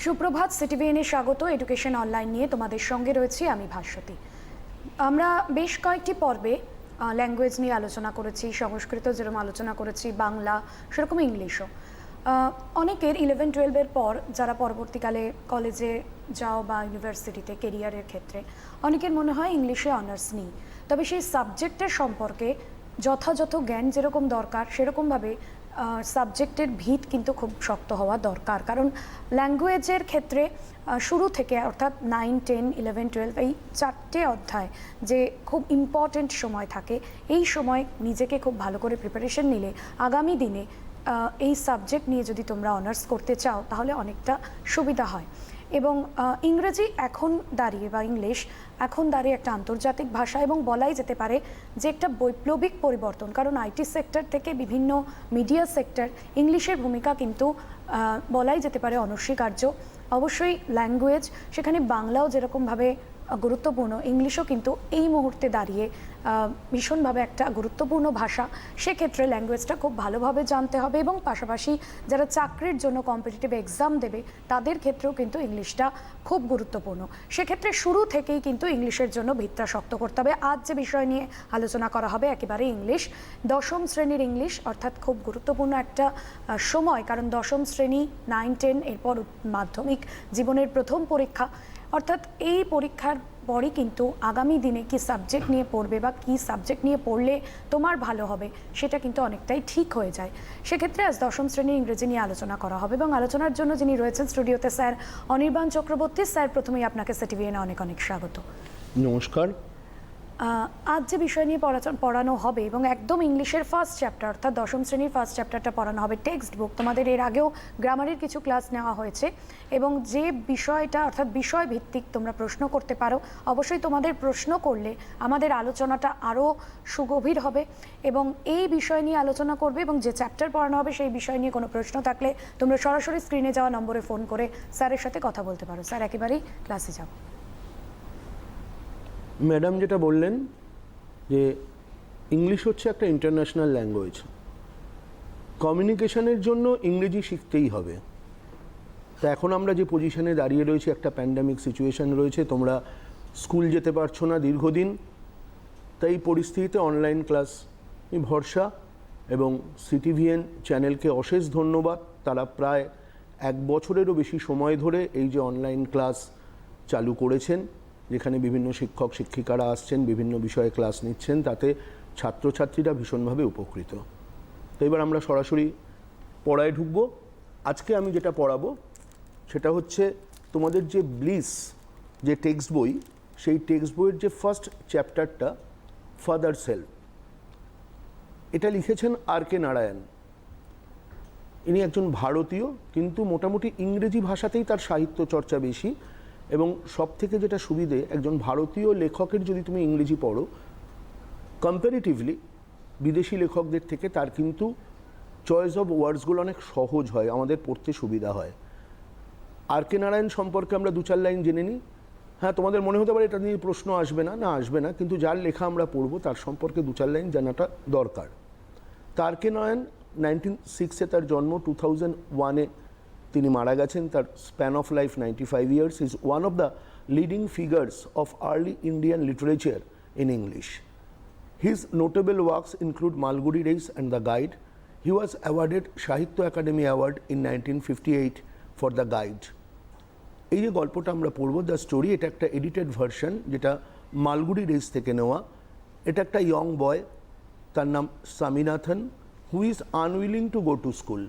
সুপ্রভাত, সিটিভিএনে স্বাগত। Education online নিয়ে তোমাদের সঙ্গে রয়েছি আমি ভাস্বতী। আমরা বেশ কয়েকটি পর্বে ল্যাঙ্গুয়েজ নিয়ে আলোচনা করেছি, সংস্কৃত যেরকম আলোচনা করেছি, বাংলা সেরকম ইংলিশও। অনেকের 11-12-এর পর যারা পরবর্তীকালে কলেজে যাও বা ইউনিভার্সিটিতে কেরিয়ারের ক্ষেত্রে অনেকের মনে হয় ইংলিশে অনার্স নিই, তবে সেই সাবজেক্টের সম্পর্কে যথাযথ জ্ঞান যেরকম দরকার সেরকমভাবে সাবজেক্টের ভিত কিন্তু খুব শক্ত হওয়া দরকার। কারণ ল্যাঙ্গুয়েজের ক্ষেত্রে শুরু থেকে অর্থাৎ 9, 10, 11, 12 এই 4টে অধ্যায় যে খুব ইম্পর্টেন্ট সময় থাকে, এই সময় নিজেকে খুব ভালো করে প্রিপারেশন নিলে আগামী দিনে এই সাবজেক্ট নিয়ে যদি তোমরা অনার্স করতে চাও তাহলে অনেকটা সুবিধা হয়। এবং ইংরেজি এখন দাঁড়িয়ে বা ইংলিশ এখন দাঁড়িয়ে একটা আন্তর্জাতিক ভাষা এবং বলাই যেতে পারে যে একটা বৈপ্লবিক পরিবর্তন। কারণ আইটি সেক্টর থেকে বিভিন্ন মিডিয়া সেক্টর ইংলিশের ভূমিকা কিন্তু বলাই যেতে পারে অনস্বীকার্য। অবশ্যই ল্যাঙ্গুয়েজ, সেখানে বাংলাও যেরকমভাবে গুরুত্বপূর্ণ, ইংলিশও কিন্তু এই মুহূর্তে দাঁড়িয়ে ভীষণভাবে একটা গুরুত্বপূর্ণ ভাষা। সেক্ষেত্রে ল্যাঙ্গুয়েজটা খুব ভালোভাবে জানতে হবে এবং পাশাপাশি যারা চাকরির জন্য কম্পিটিটিভ এক্সাম দেবে তাদের ক্ষেত্রেও কিন্তু ইংলিশটা খুব গুরুত্বপূর্ণ। সেক্ষেত্রে শুরু থেকেই কিন্তু ইংলিশের জন্য ভিতটা শক্ত করতে হবে। আজ যে বিষয় নিয়ে আলোচনা করা হবে একেবারে ইংলিশ, দশম শ্রেণীর ইংলিশ, অর্থাৎ খুব গুরুত্বপূর্ণ একটা সময়। কারণ দশম শ্রেণী, 9, 10 এরপর মাধ্যমিক জীবনের প্রথম পরীক্ষা, অর্থাৎ এই পরীক্ষার পরই কিন্তু আগামী দিনে কি সাবজেক্ট নিয়ে পড়বে বা কি সাবজেক্ট নিয়ে পড়লে তোমার ভালো হবে সেটা কিন্তু অনেকটাই ঠিক হয়ে যায়। সেক্ষেত্রে আজ দশম শ্রেণীর ইংরেজি নিয়ে আলোচনা করা হবে এবং আলোচনার জন্য যিনি রয়েছেন স্টুডিওতে স্যার অনির্বাণ চক্রবর্তী। স্যার, প্রথমেই আপনাকে সিটিভিএনে অনেক অনেক স্বাগত। নমস্কার। আজ যে বিষয় নিয়ে পড়ানো হবে এবং একদম ইংলিশের ফার্স্ট চ্যাপ্টার অর্থাৎ দশম শ্রেণীর ফার্স্ট চ্যাপ্টারটা পড়ানো হবে, টেক্সট বুক। তোমাদের এর আগেও গ্রামারের কিছু ক্লাস নেওয়া হয়েছে এবং যে বিষয়টা অর্থাৎ বিষয় ভিত্তিক তোমরা প্রশ্ন করতে পারো। অবশ্যই তোমাদের প্রশ্ন করলে আমাদের আলোচনাটা আরও সুগভীর হবে এবং এই বিষয় নিয়ে আলোচনা করবে এবং যে চ্যাপ্টার পড়ানো হবে সেই বিষয় নিয়ে কোনো প্রশ্ন থাকলে তোমরা সরাসরি স্ক্রিনে যাওয়া নম্বরে ফোন করে স্যারের সাথে কথা বলতে পারো। স্যার, একেবারেই ক্লাসে যাব। ম্যাডাম যেটা বললেন যে ইংলিশ হচ্ছে একটা ইন্টারন্যাশনাল ল্যাঙ্গুয়েজ, কমিউনিকেশনের জন্য ইংরেজি শিখতেই হবে। তা এখন আমরা যে পজিশনে দাঁড়িয়ে রয়েছি, একটা প্যান্ডেমিক সিচুয়েশান রয়েছে, তোমরা স্কুল যেতে পারছো না দীর্ঘদিন, তাই এই পরিস্থিতিতে অনলাইন ক্লাস ভরসা এবং সিটিভিএন চ্যানেলকে অশেষ ধন্যবাদ। তারা প্রায় 1 বছরেরও বেশি সময় ধরে এই যে অনলাইন ক্লাস চালু করেছেন, যেখানে বিভিন্ন শিক্ষক শিক্ষিকারা আসছেন, বিভিন্ন বিষয়ে ক্লাস নিচ্ছেন, তাতে ছাত্রছাত্রীরা ভীষণভাবে উপকৃত। তো এবার আমরা সরাসরি পড়ায় ঢুকবো। আজকে আমি যেটা পড়াবো সেটা হচ্ছে তোমাদের যে ব্লিস যে টেক্সট বই, সেই টেক্সট বইয়ের যে ফার্স্ট চ্যাপ্টারটা ফাদার সেলফ, এটা লিখেছেন আর.কে. নারায়ণ। ইনি একজন ভারতীয়, কিন্তু মোটামুটি ইংরেজি ভাষাতেই তার সাহিত্য চর্চা বেশি এবং সব থেকে যেটা সুবিধে, একজন ভারতীয় লেখকের যদি তুমি ইংরেজি পড়ো কম্পারেটিভলি বিদেশি লেখকদের থেকে, তার কিন্তু চয়েস অফ ওয়ার্ডসগুলো অনেক সহজ হয়, আমাদের পড়তে সুবিধা হয়। আর.কে. নারায়ণ সম্পর্কে আমরা 2-4 লাইন জেনে নিই। হ্যাঁ, তোমাদের মনে হতে পারে এটা নিয়ে প্রশ্ন আসবে না, না আসবে না, কিন্তু যার লেখা আমরা পড়বো তার সম্পর্কে 2-4 লাইন জানাটা দরকার। তা আর.কে. নারায়ণ 1906-এ তার জন্ম, 2001-এ তিনি মারা গেছেন। তার span of life 95 years. He is one of the leading figures of early Indian literature in English. His notable works include Malgudi Days and The Guide. He was awarded Sahitya Academy Award in 1958 for The Guide. এই যে গল্পটা আমরা পড়বো, the story, এটা একটা edited version যেটা Malgudi days থেকে নেওয়া। এটা একটা ইয়ং বয়, তার নাম Swaminathan, who is unwilling to go to school.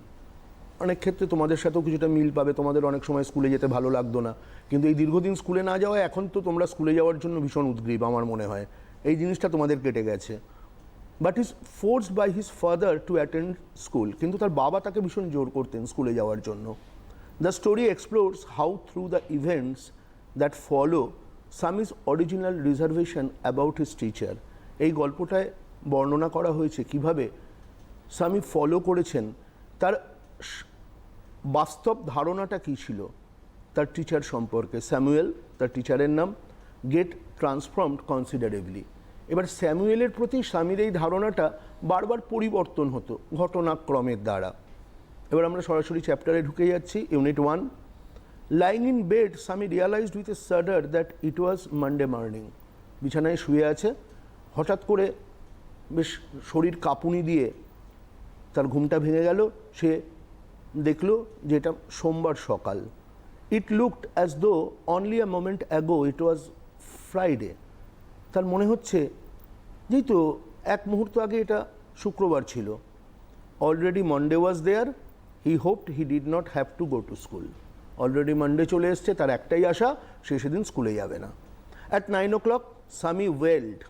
অনেক ক্ষেত্রে তোমাদের সাথেও কিছুটা মিল পাবে, তোমাদের অনেক সময় স্কুলে যেতে ভালো লাগতো না, কিন্তু এই দীর্ঘদিন স্কুলে না যাওয়ায় এখন তো তোমরা স্কুলে যাওয়ার জন্য ভীষণ উদ্গ্রীব, আমার মনে হয় এই জিনিসটা তোমাদের কেটে গেছে। But is forced by his father to attend school, কিন্তু তার বাবা তাকে ভীষণ জোর করতেন স্কুলে যাওয়ার জন্য। The story explores how through the events that follow Swami's original reservation about his teacher. এই গল্পটায় বর্ণনা করা হয়েছে কিভাবে স্বামী ফলো করেছেন, তার বাস্তব ধারণাটা কী ছিল তার টিচার সম্পর্কে। স্যামুয়েল তার টিচারের নাম, গেট ট্রান্সফর্মড কনসিডারেবলি। এবার স্যামুয়েলের প্রতি স্বামীর এই ধারণাটা বারবার পরিবর্তন হতো ঘটনাক্রমের দ্বারা। এবার আমরা সরাসরি চ্যাপ্টারে ঢুকে যাচ্ছি। Unit 1, Lying in bed, Sami realized with a shudder that it was Monday morning. বিছানায় শুয়ে আছে, হঠাৎ করে বেশ শরীর কাঁপুনি দিয়ে তার ঘুমটা ভেঙে গেল। সে দেখল যে এটা সোমবার সকাল। It looked as though only a moment ago it was Friday. তার মনে হচ্ছে যেই তো এক মুহূর্ত আগে এটা শুক্রবার ছিল। Already Monday was there, he hoped he did not have to go to school. Already Monday চলে এসছে, তার একটাই আশা, সে সেদিন স্কুলে যাবে না। অ্যাট 9 o'clock স্বামী ওয়েলড।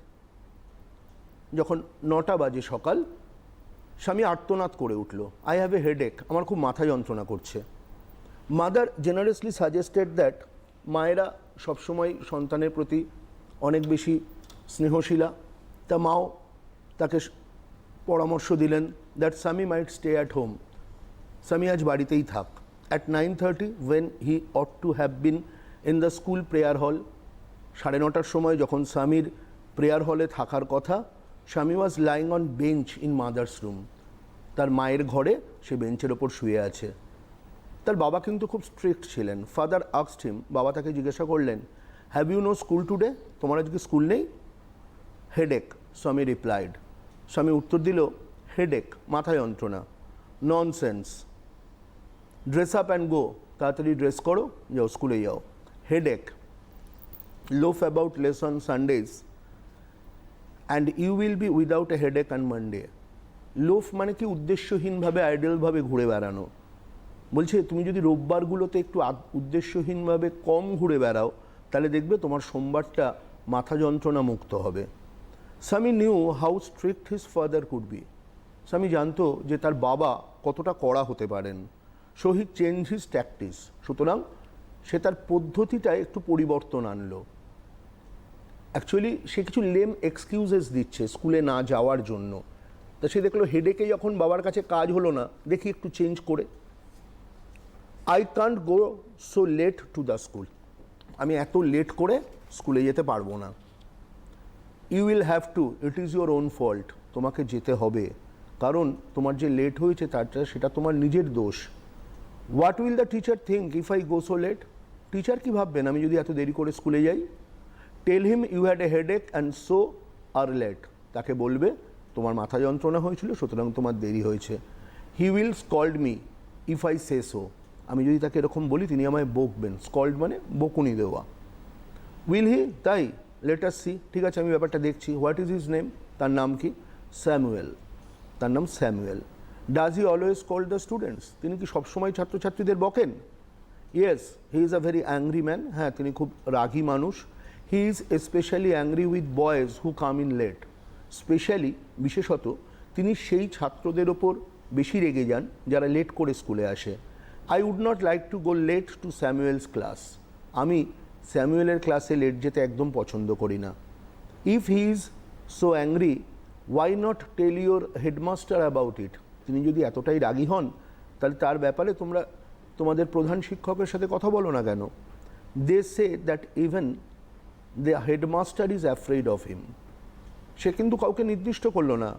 যখন 9টা বাজে সকাল, স্বামী আর্তনাদ করে উঠল, আই হ্যাভ এ হেডেক, আমার খুব মাথা যন্ত্রণা করছে। মাদার জেনারেসলি সাজেস্টেড দ্যাট, মায়েরা সবসময় সন্তানের প্রতি অনেক বেশি স্নেহশীলা, তা মাও তাকে পরামর্শ দিলেন দ্যাট স্বামী মাইট স্টে অ্যাট হোম, স্বামী আজ বাড়িতেই থাক। At 9:30 when he ought to have been in the school prayer hall, 9:30 সময় যখন স্বামীর প্রেয়ার হলে থাকার কথা, স্বামী was lying on bench in mother's room. তার মায়ের ঘরে সে বেঞ্চের ওপর শুয়ে আছে। তার বাবা কিন্তু খুব স্ট্রিক্ট ছিলেন। ফাদার আস্কড হিম, বাবা তাকে জিজ্ঞাসা করলেন, have you no school today, তোমার আজকে স্কুল নেই? হেডেক, স্বামী রিপ্লাইড। স্বামী উত্তর দিল, হেডেক, মাথা যন্ত্রণা। Nonsense, dress up and go, তাড়াতাড়ি ড্রেস করো, যাও স্কুলে যাও। Headache, loaf about lesson Sundays and you will be without a headache and Monday. Loaf মানে কি উদ্দেশ্যহীনভাবে আইডেলভাবে ঘুরে বেড়ানো। বলছে তুমি যদি রোববারগুলোতে একটু উদ্দেশ্যহীনভাবে কম ঘুরে বেড়াও, তাহলে দেখবে তোমার সোমবারটা মাথা যন্ত্রণা মুক্ত হবে। স্বামী new how strict his father could be. স্বামী জানতো যে তার বাবা কতটা কড়া হতে পারেন। So he change his tactics, সুতরাং সে তার পদ্ধতিটায় একটু পরিবর্তন আনলো। অ্যাকচুয়ালি সে কিছু লেম এক্সকিউজেস দিচ্ছে স্কুলে না যাওয়ার জন্য। তা সে দেখলো হেডেকে যখন বাবার কাছে কাজ হলো না, দেখি একটু চেঞ্জ করে, I can't go so late to the school, আমি এত লেট করে স্কুলে যেতে পারবো না। You will have to, it is your own fault, তোমাকে যেতে হবে, কারণ তোমার যে লেট হয়েছে সেটা তোমার নিজের দোষ। What will the teacher think if I go so late, teacher কী ভাববেন আমি যদি এত দেরি করে স্কুলে যাই? Tell him you had a headache and so are late, তাকে বলবে তোমার মাথা যন্ত্রণা হয়েছিল সুতরাং তোমার দেরি হয়েছে। He will scold me if I say so, আমি যদি তাকে এরকম বলি তিনি আমায় বকবেন। স্কল্ড মানে বকুনি দেওয়া। উইল হি, তাই, লেট আস সি, ঠিক আছে আমি ব্যাপারটা দেখছি। হোয়াট ইজ হিজ নেম, তার নাম কি? স্যামুয়েল, তার নাম Samuel. Does he always called the students, তিনি কি সবসময় ছাত্রছাত্রীদের বকেন? Yes, he is a very angry man, হ্যাঁ তিনি খুব রাগী মানুষ। He is specially angry with boys who come in late, specially বিশেষত তিনি সেই ছাত্রদের ওপর বেশি রেগে যান যারা লেট করে স্কুলে আসে। I would not like to go late to Samuel's class, আমি স্যামুয়েলের ক্লাসে লেট যেতে একদম পছন্দ করি না। If he is so angry why not tell your headmaster about it, তিনি যদি এতটাই রাগী হন তাহলে তার ব্যাপারে তোমরা তোমাদের প্রধান শিক্ষকের সাথে কথা বলো না কেন? They say that even the headmaster is afraid of him, সে কিন্তু কাউকে নির্দিষ্ট করলো না,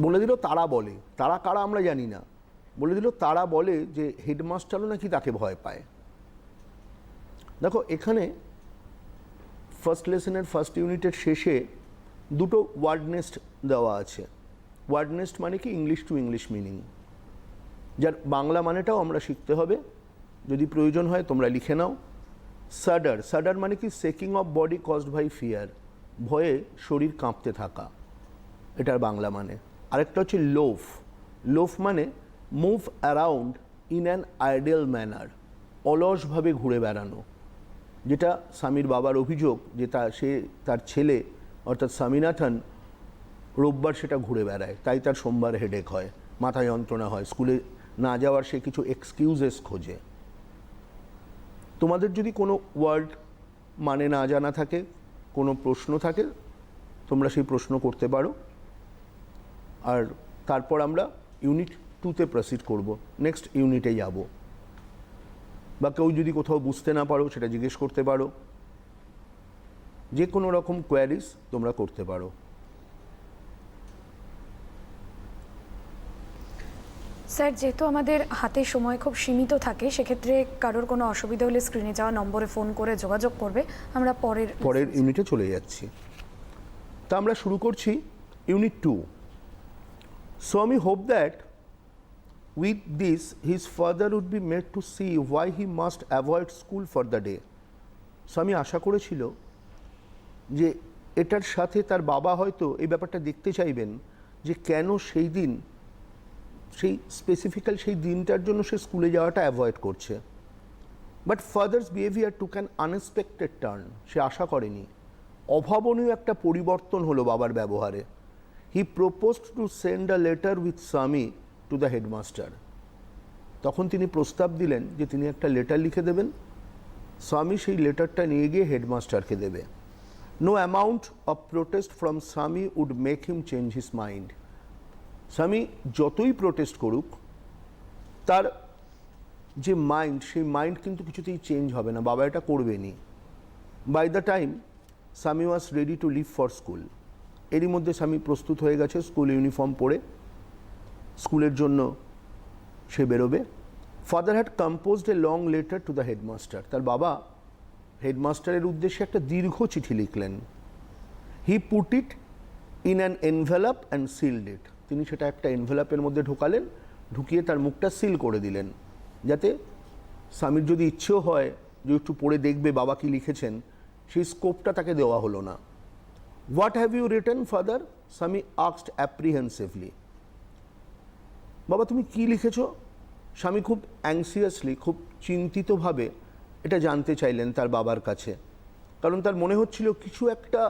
বলে দিল তারা বলে, তারা কারা আমরা জানি না, বলে দিল তারা বলে যে হেডমাস্টারও নাকি তাকে ভয় পায়। দেখো এখানে ফার্স্ট লেসনের ফার্স্ট ইউনিটের শেষে দুটো ওয়ার্ড নেস্ট দেওয়া আছে। ওয়ার্ড নেস্ট মানে কি ইংলিশ টু ইংলিশ মিনিং, যার বাংলা মানেটাও আমরা শিখতে হবে, যদি প্রয়োজন হয় তোমরা লিখে নাও। সাডার, সাডার মানে কি shaking of body caused by fear, ভয়ে শরীর কাঁপতে থাকা, এটার বাংলা মানে। আরেকটা হচ্ছে লোফ, লোফ মানে move around in an ideal manner, অলসভাবে ঘুরে বেড়ানো, যেটা স্বামীর বাবার অভিযোগ যে সে তার ছেলে অর্থাৎ স্বামীনাথন রোববার সেটা ঘুরে বেড়ায়, তাই তার সোমবার হেডেক হয়, মাথা যন্ত্রণা হয়, স্কুলে না যাওয়ার সে কিছু এক্সকিউজেস খোঁজে। তোমাদের যদি কোনো ওয়ার্ড মানে না জানা থাকে, কোনো প্রশ্ন থাকে, তোমরা সেই প্রশ্ন করতে পারো। আর তারপর আমরা ইউনিট 2তে প্রসিড করব, নেক্সট ইউনিটে যাব। বা কেউ যদি কোথাও বুঝতে না পারো সেটা জিজ্ঞেস করতে পারো, যে কোনো রকম কোয়ারিজ তোমরা করতে পারো। স্যার, যেহেতু আমাদের হাতে সময় খুব সীমিত থাকে, সেক্ষেত্রে কারোর কোনো অসুবিধা হলে স্ক্রিনে যাওয়া নম্বরে ফোন করে যোগাযোগ করবে। আমরা পরের ইউনিটে চলে যাচ্ছি। তা আমরা শুরু করছি ইউনিট 2। সো আমি hope that with this his father would be made to see why he must avoid school for the day. So আমি আশা করেছিল যে এটার সাথে তার বাবা হয়তো এই ব্যাপারটা দেখতে চাইবেন যে কেন সেই দিন, সেই স্পেসিফিক্যাল সেই দিনটার জন্য সে স্কুলে যাওয়াটা অ্যাভয়েড করছে। But father's behaviour took an unexpected turn. সে আশা করেনি, অভাবনীয় একটা পরিবর্তন হলো বাবার ব্যবহারে। He proposed to send a letter with Swami to the headmaster. তখন তিনি প্রস্তাব দিলেন যে তিনি একটা লেটার লিখে দেবেন, স্বামী সেই লেটারটা নিয়ে গিয়ে হেডমাস্টারকে দেবে। No amount of protest from Swami would make him change his mind. Swami যতই প্রোটেস্ট করুক, তার যে মাইন্ড, সেই মাইন্ড কিন্তু কিছুতেই চেঞ্জ হবে না, বাবা এটা করবেনি। By the time Swami was ready to leave for school. এরই মধ্যে স্বামী প্রস্তুত হয়ে গেছে স্কুল ইউনিফর্ম পরে স্কুলের জন্য সে বেরোবে। Father had composed a long letter to the headmaster. তার বাবা হেডমাস্টারের উদ্দেশ্যে একটা দীর্ঘ চিঠি লিখলেন। He put it in an envelope and sealed it. তিনি সেটা একটা এনভেলপের মধ্যে ঢোকালেন, ঢুকিয়ে তার মুখটা সিল করে দিলেন, যাতে স্বামীর যদি ইচ্ছেও হয় যে একটু পড়ে দেখবে বাবা কি লিখেছেন, সেই স্কোপটা তাকে দেওয়া হলো না। What have you written father? Swami asked apprehensively. বাবা তুমি কি লিখেছ? স্বামী খুব অ্যাংসিয়াসলি, খুব চিন্তিতভাবে এটা জানতে চাইলেন তার বাবার কাছে, কারণ তার মনে হচ্ছিল কিছু একটা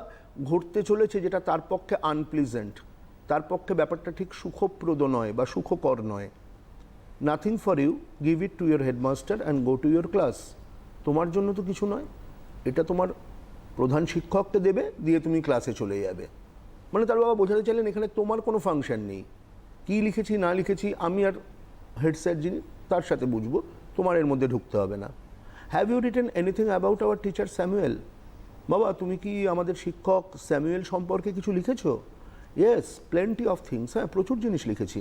ঘটতে চলেছে যেটা তার পক্ষে আনপ্লিজেন্ট, তার পক্ষে ব্যাপারটা ঠিক সুখপ্রদ নয় বা সুখকর নয়। Nothing for you, give it to your headmaster and go to your class. তোমার জন্য তো কিছু নয়, এটা তোমার প্রধান শিক্ষককে দেবে, দিয়ে তুমি ক্লাসে চলে যাবে। মানে তার বাবা বোঝাতে চাইলেন এখানে তোমার কোনো ফাংশন নেই, কী লিখেছি না লিখেছি আমি আর হেড স্যার যিনি তার সাথে বুঝবো, তোমার এর মধ্যে ঢুকতে হবে না। Have you written anything about our teacher Samuel? বাবা তুমি কি আমাদের শিক্ষক স্যামুয়েল সম্পর্কে কিছু লিখেছো? Yes, plenty of things. হ্যাঁ, প্রচুর জিনিস লিখেছি।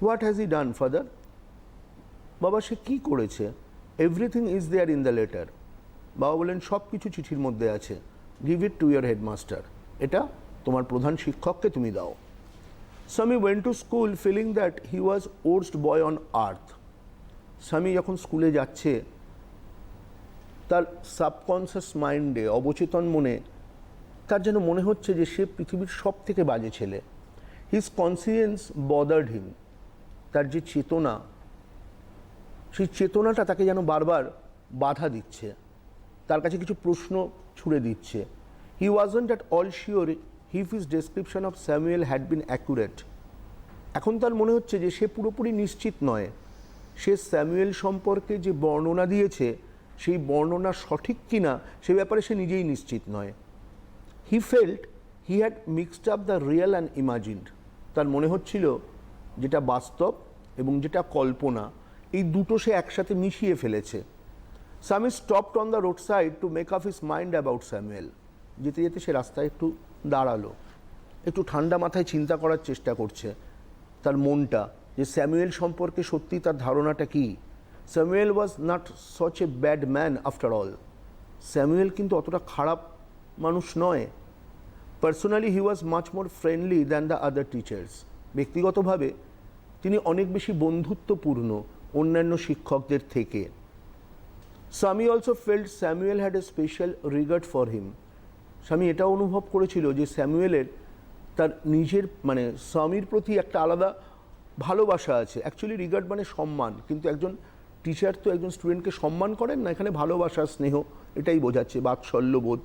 What has he done father? বাবা সে কী করেছে? Everything is there in the letter. বাবা বলেন সব কিছু চিঠির মধ্যে আছে। Give it to your headmaster. এটা তোমার প্রধান শিক্ষককে তুমি দাও। Swami went to school feeling that he was worst boy on earth. স্বামী যখন স্কুলে যাচ্ছে, তার সাবকনসিয়াস মাইন্ডে, অবচেতন মনে তার যেন মনে হচ্ছে যে সে পৃথিবীর সব থেকে বাজে ছেলে। হিজ কনসিয়েন্স বদার্ড হিম। তার যে চেতনা, সেই চেতনাটা তাকে যেন বারবার বাধা দিচ্ছে, তার কাছে কিছু প্রশ্ন ছুড়ে দিচ্ছে। He wasn't at all sure if his description of Samuel had been accurate. এখন তার মনে হচ্ছে যে সে পুরোপুরি নিশ্চিত নয়, সে স্যামুয়েল সম্পর্কে যে বর্ণনা দিয়েছে সেই বর্ণনা সঠিক কিনা সে ব্যাপারে সে নিজেই নিশ্চিত নয়। He felt he had mixed up the real and imagined. তার মনে হচ্ছিল যেটা বাস্তব এবং যেটা কল্পনা, এই দুটো সে একসাথে মিশিয়ে ফেলেছে। স্বামী stopped on the road side to make up his mind about Samuel. যেতে যেতে সে রাস্তায় একটু দাঁড়ালো, একটু ঠান্ডা মাথায় চিন্তা করার চেষ্টা করছে তার মনটা, যে স্যামুয়েল সম্পর্কে সত্যি তার ধারণাটা কী। Samuel was not such a bad man after all. Samuel কিন্তু অতটা খারাপ মানুষ নয়। Personally he was much more friendly than the other teachers. ব্যক্তিগতভাবে তিনি অনেক বেশি বন্ধুত্বপূর্ণ অন্যান্য শিক্ষকদের থেকে। Swami also felt Samuel had a special regard for him. Swami এটাও অনুভব করেছিল যে স্যামুয়েলের তার নিজের মানে স্বামীর প্রতি একটা আলাদা ভালোবাসা আছে। অ্যাকচুয়ালি রিগার্ড মানে সম্মান, কিন্তু একজন টিচার তো একজন স্টুডেন্টকে সম্মান করেন না, এখানে ভালোবাসা, স্নেহ এটাই বোঝাচ্ছে, বাৎসল্যবোধ।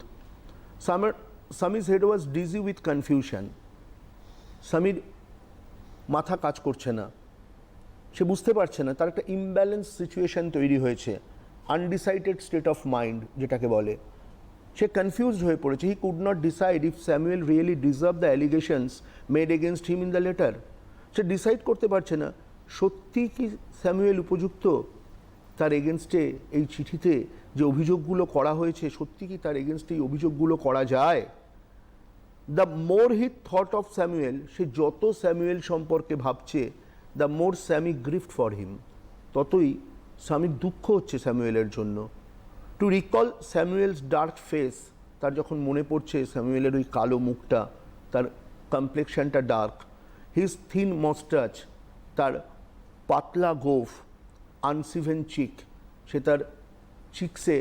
Swami's head was dizzy with confusion. স্বামীর মাথা কাজ করছে না, সে বুঝতে পারছে না, তার একটা ইমব্যালেন্স সিচুয়েশন তৈরি হয়েছে, আনডিসাইডেড স্টেট অফ মাইন্ড যেটাকে বলে। সে কনফিউজড হয়ে পড়েছে। He could not decide if Samuel really deserve the allegations made against him in the letter. Say decide করতে পারছে না সত্যি কি স্যামুয়েল উপযুক্ত, তার এগেনস্টে এই চিঠিতে যে অভিযোগগুলো করা হয়েছে সত্যি কি তার এগেনস্টে এই অভিযোগগুলো করা যায়। The more he thought of Samuel, সে যত স্যামুয়েল সম্পর্কে ভাবছে, দ্য মোর স্যামি গ্রিফট ফর হিম, ততই স্বামীর দুঃখ হচ্ছে স্যামুয়েলের জন্য। To recall Samuel's dark face, তার যখন মনে পড়ছে স্যামুয়েলের ওই কালো মুখটা, তার কমপ্লেকশনটা ডার্ক, হিজ থিন মস্টাচ, তার পাতলা গোফ, আনসিভেন চিক, সে তার চিকসে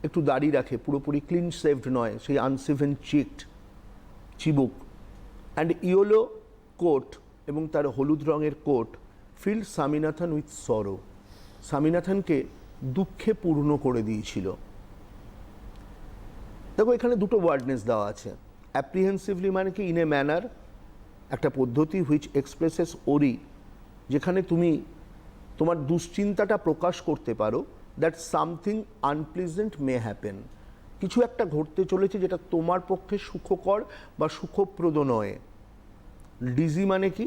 একটু দাড়ি রাখে, পুরোপুরি ক্লিন শেভড নয়, সেই আনসিভেন চিকড চিবুক, অ্যান্ড ইয়েলো কোট, এবং তার হলুদ রঙের coat, field Swaminathan with sorrow, স্বামীনাথনকে দুঃখে পূর্ণ করে দিয়েছিল। দেখো এখানে দুটো ওয়ার্ডনেস দেওয়া আছে। অ্যাপ্রিহেন্সিভলি মানে কি, ইন এ ম্যানার, একটা পদ্ধতি হুইচ এক্সপ্রেসেস ওরি, যেখানে তুমি তোমার দুশ্চিন্তাটা প্রকাশ করতে পারো, that something unpleasant may happen, কিছু একটা ঘটতে চলেছে যেটা তোমার পক্ষে সুখকর বা সুখপ্রদ নয়। ডিজি মানে কি,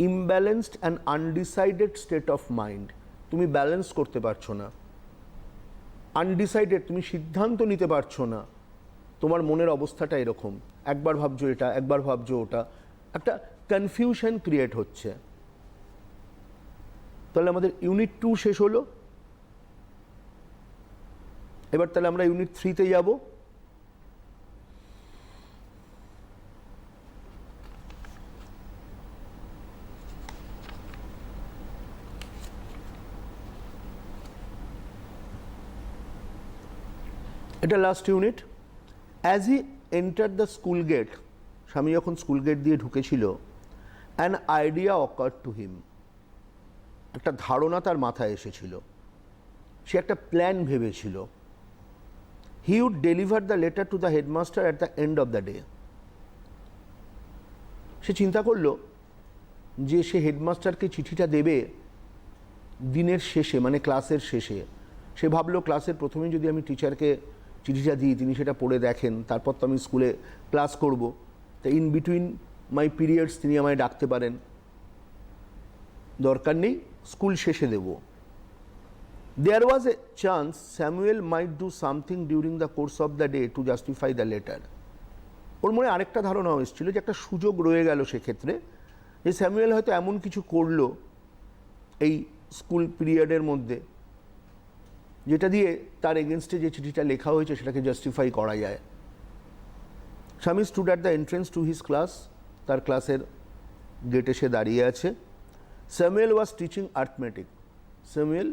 imbalanced and undecided state of mind, তুমি ব্যালেন্স করতে পারছো না। আনডিসাইডেড, তুমি সিদ্ধান্ত নিতে পারছো না, তোমার মনের অবস্থাটা এরকম, একবার ভাবছো এটা, একবার ভাবছো ওটা, একটা কনফিউশন ক্রিয়েট হচ্ছে। তাহলে আমাদের ইউনিট 2 শেষ হলো। এবার তাহলে আমরা ইউনিট 3-তে যাব। এটা last unit. As he enter the school gate, Swami যখন স্কুল গেট দিয়ে ঢুকেছিল, an idea occur to him, একটা ধারণা তার মাথায় এসেছিল, সে একটা প্ল্যান ভেবেছিল। He would deliver the letter to the headmaster at the end of the day, সে চিন্তা করলো যে সে হেডমাস্টারকে চিঠিটা দেবে দিনের শেষে, মানে ক্লাসের শেষে। সে ভাবলো ক্লাসের প্রথমে যদি আমি টিচারকে চিঠিটা দিই, তিনি সেটা পড়ে দেখেন, তারপর তো আমি স্কুলে ক্লাস করব, তা ইন বিটুইন মাই পিরিয়ডস তিনি আমায় ডাকতে পারেন, দরকার নেই, স্কুল শেষে দেব। There was a chance Samuel might do something during the course of the day to justify the letter. ওর মনে আরেকটা ধারণাও এসেছিল যে একটা সুযোগ রয়ে গেল সেক্ষেত্রে, যে স্যামুয়েল হয়তো এমন কিছু করলো এই স্কুল পিরিয়ডের মধ্যে যেটা দিয়ে তার এগেনস্টে যে চিঠিটা লেখা হয়েছে সেটাকে জাস্টিফাই করা যায়। Swami stood at the entrance to his class, তার ক্লাসের গেটে সে দাঁড়িয়ে আছে। Samuel was teaching arithmetic, Samuel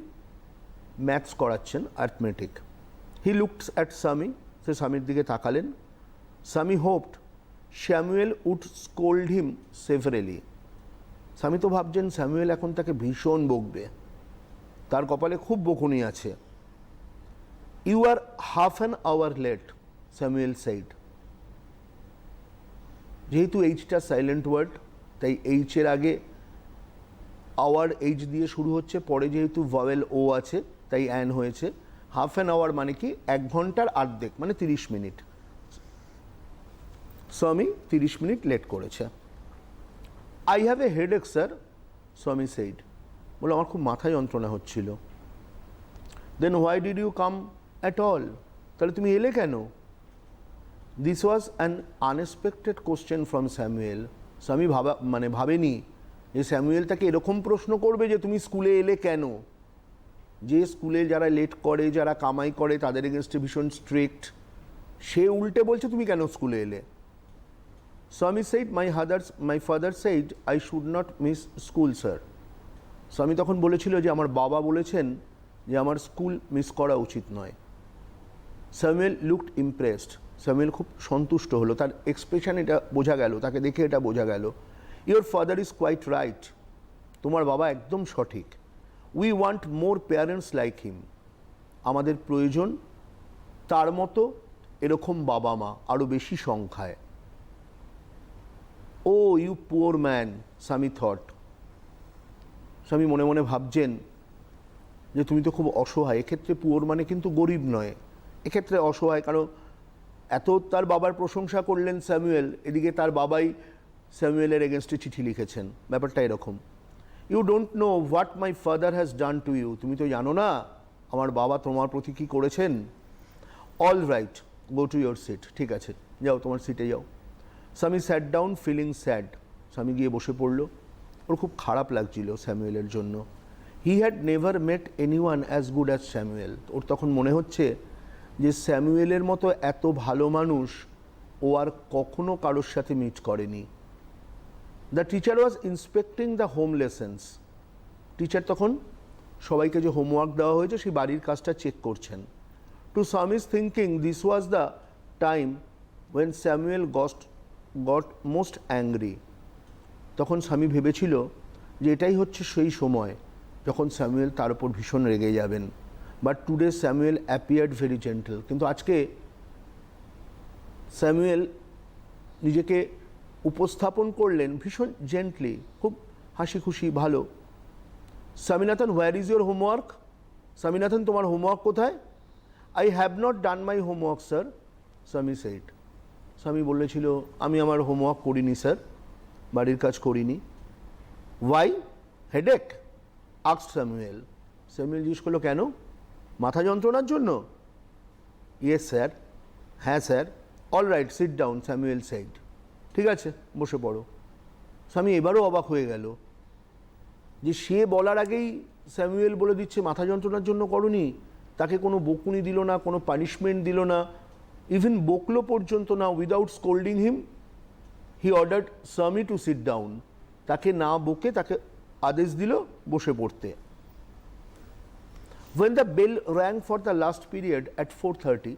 maths করাচ্ছেন, arithmetic. He looks at Swami, সে স্বামীর দিকে তাকালেন। Swami hoped Samuel would scold him severely, Swami তো ভাবছেন স্যামুয়েল এখন তাকে ভীষণ বকবে, তার কপালে খুব বকুনি আছে। You are half an hour late, Samuel said. যেহেতু এইচটা সাইলেন্ট ওয়ার্ড, তাই এইচের আগে আওয়ার এইচ দিয়ে শুরু হচ্ছে, পরে যেহেতু ভাওয়েল ও আছে তাই অ্যান হয়েছে। হাফ অ্যান আওয়ার মানে কি, 1 ঘন্টার অর্ধেক, মানে 30 মিনিট। স্বামী 30 মিনিট লেট করেছে। I have a headache sir, Swami said, বলে আমার খুব মাথা যন্ত্রণা হচ্ছিল। Then why did you come at all, তাহলে তুমি এলে কেন? This was an unexpected question from Samuel, Swami ভাবেনি যে স্যামুয়েল তাকে এরকম প্রশ্ন করবে যে তুমি স্কুলে এলে কেন। যে স্কুলে যারা লেট করে, যারা কামাই করে, তাদের এগেনস্টে ভীষণ স্ট্রিক্ট, সে উল্টে বলছে তুমি কেন স্কুলে এলে। স্বামী said my father said I should not miss school sir, স্বামী তখন বলেছিল যে আমার বাবা বলেছেন যে আমার স্কুল মিস করা উচিত নয়। স্যামুয়েল লুকড ইমপ্রেসড, স্যামুয়েল খুব সন্তুষ্ট হলো, তার এক্সপ্রেশন এটা বোঝা গেল, তাকে দেখে এটা বোঝা গেল। Your father is quite right, তোমার বাবা একদম সঠিক। We want more parents like him, আমাদের প্রয়োজন তার মতো এরকম বাবা মা আরও বেশি সংখ্যায়। ও ইউ পুয়ার ম্যান, স্বামী থট, স্বামী মনে মনে ভাবছেন যে তুমি তো খুব অসহায়। এক্ষেত্রে পুয়ার মানে কিন্তু গরিব নয়, এক্ষেত্রে অসহায়, কারণ এত তার বাবার প্রশংসা করলেন স্যামুয়েল, এদিকে তার বাবাই স্যামুয়েলের এগেনস্টে চিঠি লিখেছেন, ব্যাপারটা এরকম। You don't know what my father has done to you, তুমি তো জানো না আমার বাবা তোমার প্রতি কী করেছেন। All right, go to your seat, ঠিক আছে যাও তোমার সিটে যাও। স্বামী স্যাট ডাউন ফিলিং স্যাড, স্বামী গিয়ে বসে পড়ল। ওর খুব খারাপ লাগছিল স্যামুয়েলের জন্য। He had never met anyone as good as Samuel. ওর তখন মনে হচ্ছে যে স্যামুয়েলের মতো এত ভালো মানুষ ও আর কখনো কারোর সাথে মিট করেনি। The teacher was inspecting the home lessons. Teacher তখন সবাইকে যে হোমওয়ার্ক দেওয়া হয়েছে সেই বাড়ির কাজটা চেক করছেন। To some is thinking this was the time when Samuel got most angry. তখন স্বামী ভেবেছিল যে এটাই হচ্ছে সেই সময় যখন স্যামুয়েল তার উপর ভীষণ রেগে যাবেন। But today Samuel appeared very gentle. কিন্তু আজকে স্যামুয়েল নিজেকে উপস্থাপন করলেন ভীষণ জেন্টলি, খুব হাসি খুশি, ভালো। Swaminathan, where is your homework? Swaminathan, তোমার হোমওয়ার্ক কোথায়? I have not done my homework sir, Swami said. স্বামী বলেছিল, আমি আমার হোমওয়ার্ক করিনি স্যার, বাড়ির কাজ করিনি। Why? Headache? Asked Samuel. Samuel জিজ্ঞেস করলো, কেন? মাথা যন্ত্রণার জন্য? Yes sir. হ্যাঁ sir. All right, sit down, Samuel said. ঠিক আছে, বসে পড়ো। স্বামী এবারও অবাক হয়ে গেল যে সে বলার আগেই স্যামুয়েল বলে দিচ্ছে মাথা যন্ত্রণার জন্য করনি। তাকে কোনো বকুনি দিল না, কোনো পানিশমেন্ট দিল না, ইভেন বকলো পর্যন্ত না। উইদাউট স্কোল্ডিং হিম হি অর্ডার্ড স্বামী টু সিট ডাউন। তাকে না বকে তাকে আদেশ দিল বসে পড়তে। When the bell rang for the last period at 4:30,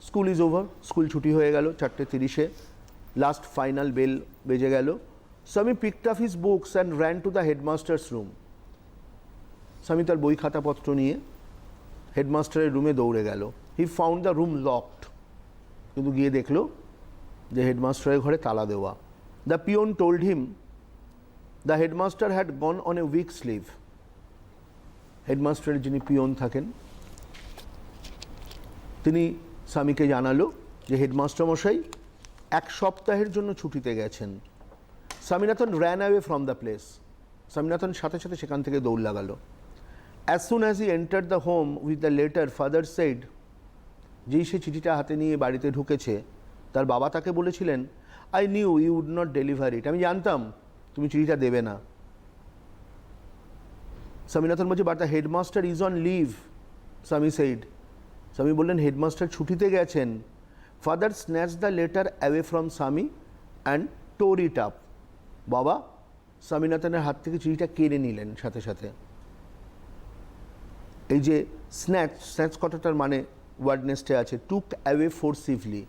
school is over, school ছুটি হয়ে গেল 4:30-এ, লাস্ট ফাইনাল বেল বেজে গেল। স্বামী picked up his books and ran to the headmaster's room. স্বামী তার বই খাতাপত্র নিয়ে হেডমাস্টারের রুমে দৌড়ে গেল। He found the room locked. কিন্তু গিয়ে দেখলো যে হেডমাস্টারের ঘরে তালা দেওয়া। The peon told him the headmaster had gone on a week's leave. হেডমাস্টারের যিনি পিওন থাকেন তিনি স্বামীকে জানালো যে হেডমাস্টার মশাই 1 সপ্তাহের জন্য ছুটিতে গেছেন। Swaminathan ran away from the place. Swaminathan সাথে সাথে সেখান থেকে দৌড় লাগালো। As soon as he entered the home with the letter, father said, যেই সে চিঠিটা হাতে নিয়ে বাড়িতে ঢুকেছে তার বাবা তাকে বলেছিলেন, I knew you would not deliver it. আমি জানতাম তুমি চিঠিটা দেবে না। স্বামীনাথন বলছে, but the headmaster is on leave, Swami said. Swami বললেন, হেডমাস্টার ছুটিতে গেছেন। Father snatch the letter away from Swami and tore it up. বাবা স্বামীনাথনের হাত থেকে চিঠিটা কেড়ে নিলেন সাথে সাথে। এই যে স্ন্যাচ কথাটার মানে ওয়ার্ডনেসটা আছে, টুক অ্যাওয়ে ফোর্সিভলি,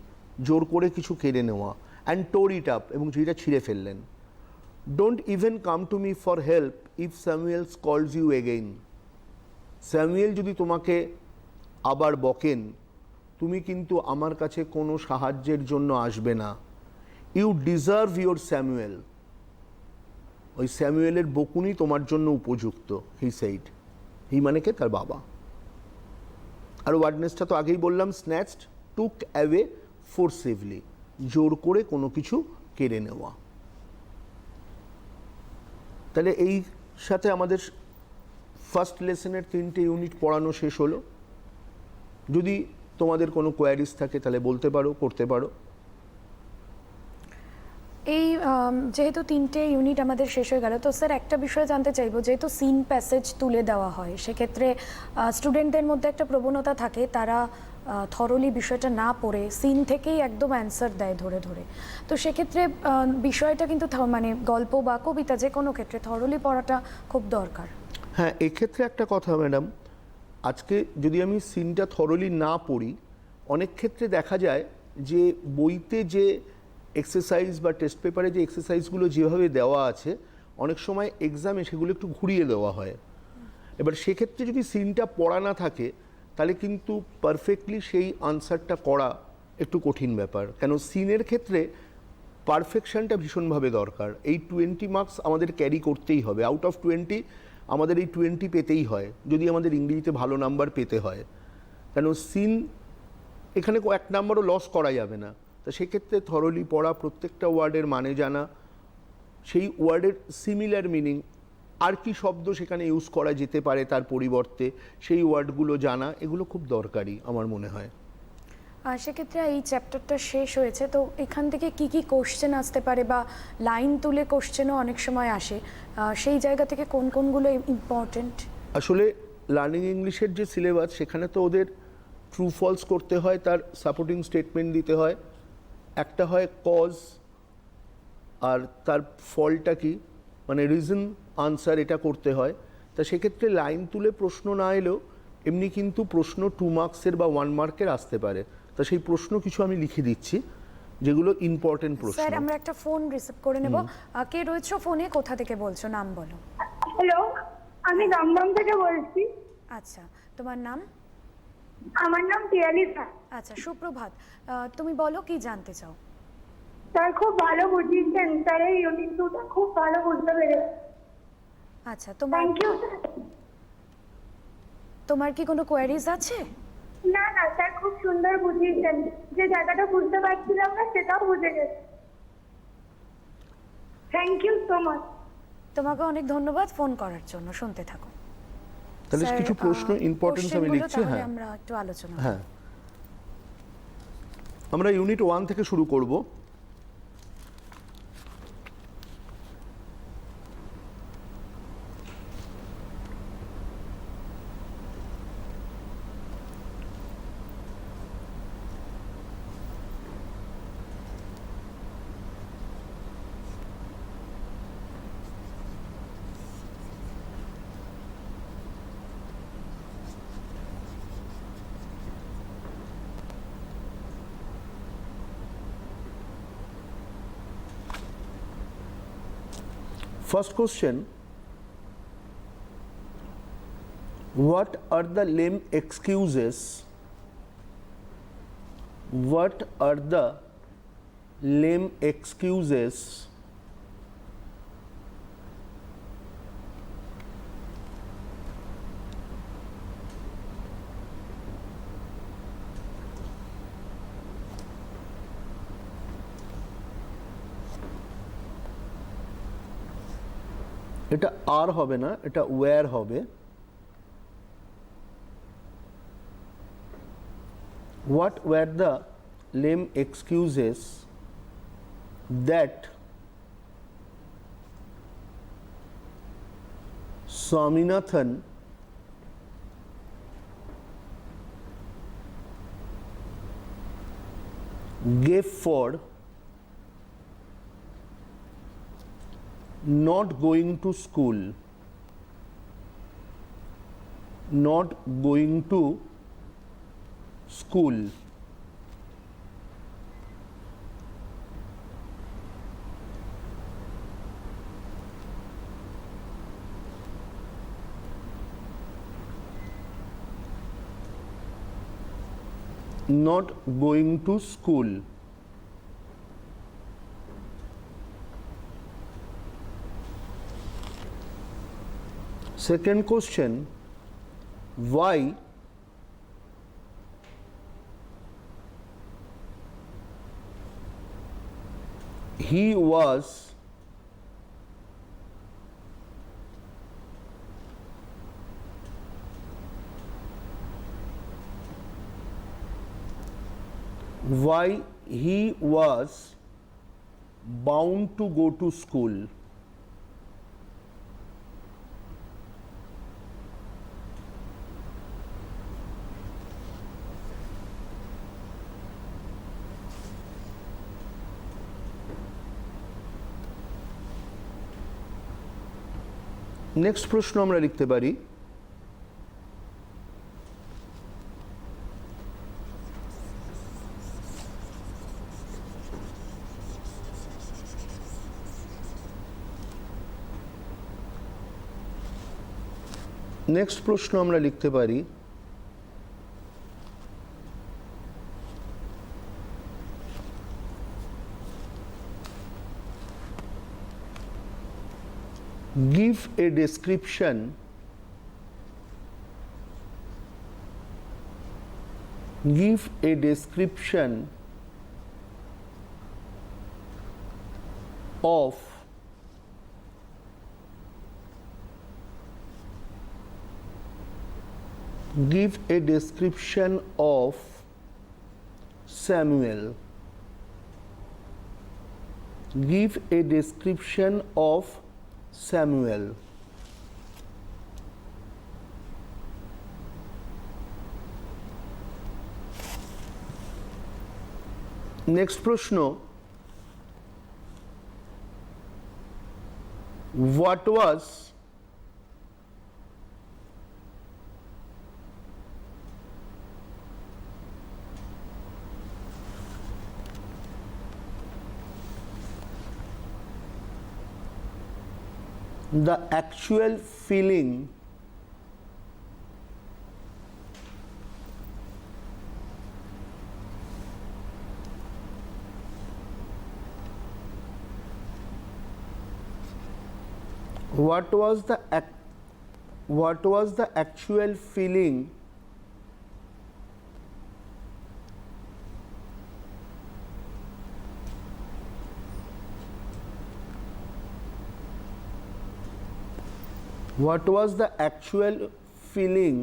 জোর করে কিছু কেড়ে নেওয়া, অ্যান্ড টোর ইট আপ, এবং চিঠিটা ছিঁড়ে ফেললেন। Don't even come to me for help if Samuels calls you again. Samuel যদি তোমাকে আবার বকেন, তুমি কিন্তু আমার কাছে কোনো সাহায্যের জন্য আসবে না। You deserve your Samuel. ওই স্যামুয়েলের বকুনি তোমার জন্য উপযুক্ত, হি সেইড। হি মানে কে? তার বাবা। আর ওয়ার্ডনেসটা তো আগেই বললাম, স্ন্যাচড, টুক অ্যাওয়ে ফোর্সিভলি, জোর করে কোনো কিছু কেড়ে নেওয়া। তাহলে এই সাথে আমাদের ফার্স্ট লেসনের 3টে ইউনিট পড়ানো শেষ হলো। যদি তোমাদের কোনো কোয়ারিজ থাকে তাহলে বলতে পারো, করতে পারো। এই যেহেতু 3টে ইউনিট আমাদের শেষ হয়ে গেল, তো স্যার একটা বিষয় জানতে চাইবো, যেহেতু সিন প্যাসেজ তুলে দেওয়া হয় সেক্ষেত্রে স্টুডেন্টদের মধ্যে একটা প্রবণতা থাকে তারা থরলি বিষয়টা না পড়ে সিন থেকেই একদম অ্যান্সার দেয় ধরে ধরে। তো সেক্ষেত্রে বিষয়টা কিন্তু মানে গল্প বা কবিতা যে কোনো ক্ষেত্রে থরলি পড়াটা খুব দরকার। হ্যাঁ, এক্ষেত্রে একটা কথা ম্যাডাম, আজকে যদি আমি সিনটা থরলি না পড়ি, অনেক ক্ষেত্রে দেখা যায় যে বইতে যে এক্সারসাইজ বা টেস্ট পেপারে যে এক্সারসাইজগুলো যেভাবে দেওয়া আছে, অনেক সময় এক্সামে সেগুলো একটু ঘুরিয়ে দেওয়া হয়। এবার সেক্ষেত্রে যদি সিনটা পড়া না থাকে তাহলে কিন্তু পারফেক্টলি সেই আনসারটা করা একটু কঠিন ব্যাপার। কেন সিনের ক্ষেত্রে পারফেকশনটা ভীষণভাবে দরকার। এই 20 মার্কস আমাদের ক্যারি করতেই হবে। আউট অফ 20 আমাদের এই 20 পেতেই হয় যদি আমাদের ইংরেজিতে ভালো নাম্বার পেতে হয়। কেন সিন এখানে 1 নাম্বারও লস করা যাবে না। তো সেক্ষেত্রে থরলি পড়া, প্রত্যেকটা ওয়ার্ডের মানে জানা, সেই ওয়ার্ডের সিমিলার মিনিং, আর কি শব্দ সেখানে ইউজ করা যেতে পারে তার পরিবর্তে সেই ওয়ার্ডগুলো জানা, এগুলো খুব দরকারি আমার মনে হয়। সেক্ষেত্রে এই চ্যাপ্টারটা শেষ হয়েছে, তো এখান থেকে কি কি কোশ্চেন আসতে পারে বা লাইন তুলে কোশ্চেনও অনেক সময় আসে, সেই জায়গা থেকে কোন কোনগুলো ইম্পর্টেন্ট? আসলে লার্নিং ইংলিশের যে সিলেবাস সেখানে তো ওদের ট্রু ফলস করতে হয়, তার সাপোর্টিং স্টেটমেন্ট দিতে হয়, একটা হয় কজ আর তার ফলটা কি, মানে রিজন আনসার এটা করতে হয়। তা সেক্ষেত্রে লাইন তুলে প্রশ্ন না এলেও এমনি কিন্তু প্রশ্ন 2 মার্কসের বা 1 মার্কের আসতে পারে। তা সেই প্রশ্ন কিছু আমি লিখে দিচ্ছি যেগুলো ইম্পর্টেন্ট প্রশ্ন। স্যার আমরা একটা ফোন রিসিভ করে নেব। কে রয়েছে ফোনে, কোথা থেকে বলছো, নাম বলো। হ্যালো, আমি দমদম থেকে বলছি। আচ্ছা, তোমার নাম? আমার নাম পিয়ালি স্যার। আচ্ছা, সুপ্রভাত। তুমি বলো কি জানতে চাও। স্যার খুব ভালো বুঝিয়েছেন, স্যার এই ইউনিট 2টা খুব ভালো বুঝতে পেরেছি। আচ্ছা, তোমার থ্যাংক ইউ স্যার। তোমার কি কোনো কোয়ারিজ আছে? না না স্যার, খুব সুন্দর বুঝিয়েছেন, যে জায়গাটা বুঝতে পারছিলাম না সেটাও বুঝে গেছি। Thank you so much. তোমাকে অনেক ধন্যবাদ ফোন করার জন্য, শুনতে থাকো। তাহলে স্যার, কিছু প্রশ্ন ইম্পর্টেন্স আমি কোশ্চেনগুলো লিখছি। তাহলে হ্যাঁ আমরা একটু আলোচনা করি। হ্যাঁ, আমরা ইউনিট 1 থেকে শুরু করব। First question: what are the lame excuses? What are the lame excuses এটা আর হবে না, এটা ওয়্যার হবে। What were the lame excuses that Swaminathan gave for not going to school? Not going to school. Not going to school. Second question: why he was bound to go to school? Next প্রশ্ন আমরা লিখতে পারি: next প্রশ্ন আমরা লিখতে পারি give a description of Samuel. Give a description of Samuel. Next প্রশ্ন, what was the actual feeling what was the actual feeling what was the actual feeling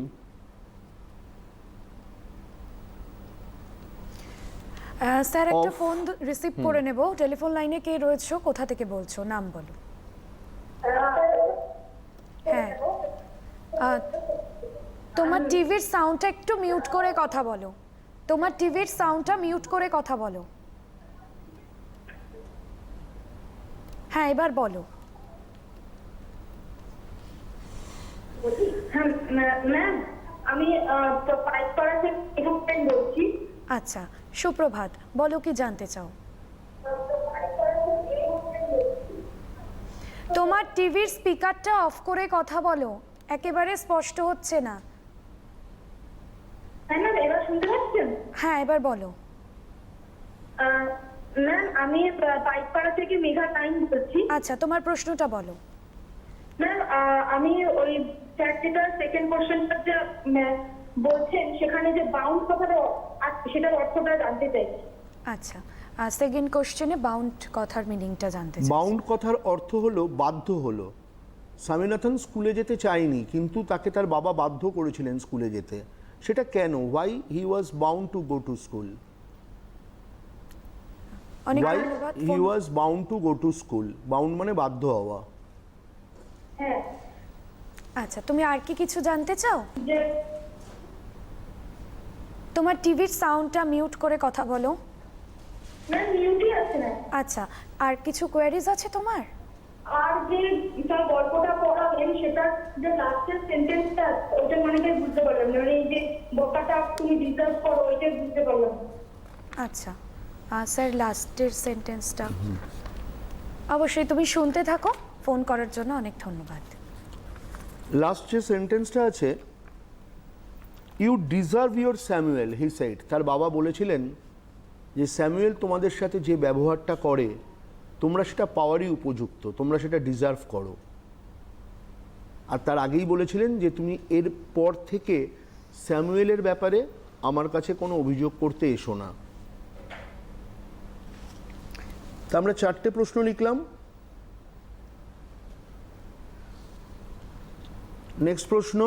sir একটা Of- ফোন রিসিভ করে নেব। Telephone লাইনে কে রয়েছো, কোথা থেকে বলছো, নাম বলো। হ্যাঁ, তোমার টিভির সাউন্ডটা একটু মিউট করে কথা বলো। তোমার টিভির সাউন্ডটা মিউট করে কথা বলো। হ্যাঁ, এবার বলো। হ্যাঁ ম্যাম, আমি পাইকপাড়া থেকে এখান বলছি। আচ্ছা, সুপ্রভাত, বলো কি জানতে চাও। তোমার টিভির স্পিকারটা অফ করে কথা বলো, একেবারে স্পষ্ট হচ্ছে না। হ্যাঁ ম্যাম, এবার শুনতে পাচ্ছেন? হ্যাঁ, এবার বলো। ম্যাম, আমি পাইকপাড়া থেকে মেঘা টাইম বলছি। আচ্ছা, তোমার প্রশ্নটা বলো। ম্যাম, আমি ওই চ্যাপ্টারটার সেকেন্ড কোশ্চেনটা যে বলছেন সেখানে যে বাউন্ড কথাটা আছে সেটার অর্থটা জানতে চাইছি। আচ্ছা, সেকেন্ড কোশ্চেনে বাউন্ড কথার মিনিংটা জানতে চাই। বাউন্ড কথার অর্থ হলো বাধ্য হলো। স্বামীনাথন স্কুলে যেতে চায়নি, কিন্তু তাকে তার বাবা বাধ্য করেছিলেন স্কুলে যেতে। সেটা কেন? Why he was bound to go to school? অনেক ওয়াই ধন্যবাদ। He was bound to go to school? Bound মানে বাধ্য হওয়া। হ্যাঁ, আচ্ছা, তুমি আর কি কিছু জানতে চাও? যে তোমার টিভির সাউন্ডটা মিউট করে কথা বলো। ম্যাম মিউটই আছে না। আচ্ছা, আর কিছু কোয়ারিজ আছে তোমার? আর যে তার গল্পটা পড়াবেন সেটার যে লাস্টের সেন্টেন্সটা ওইটা অনেকটাই বুঝতে পারলাম না। মানে এই যে বকাটা তুমি ডিজার্ভ করো ওইটাই বুঝতে পারলাম না। আচ্ছা, স্যার লাস্টের সেন্টেন্সটা অবশ্যই তুমি শুনতে থাকো। ফোন করার জন্য অনেক ধন্যবাদ। লাস্ট যে সেন্টেন্সটা আছে, you deserve your Samuel he said. তার বাবা বলেছিলেন যে স্যামুয়েল তোমাদের সাথে যে ব্যবহারটা করে তোমরা সেটা পাওয়ারই উপযুক্ত, তোমরা সেটা ডিজার্ভ করো। আর তার আগেই বলেছিলেন যে তুমি এর পর থেকে স্যামুয়েলের ব্যাপারে আমার কাছে কোনো অভিযোগ করতে এসো না। তা আমরা 4টে প্রশ্ন লিখলাম। নেক্সট প্রশ্ন,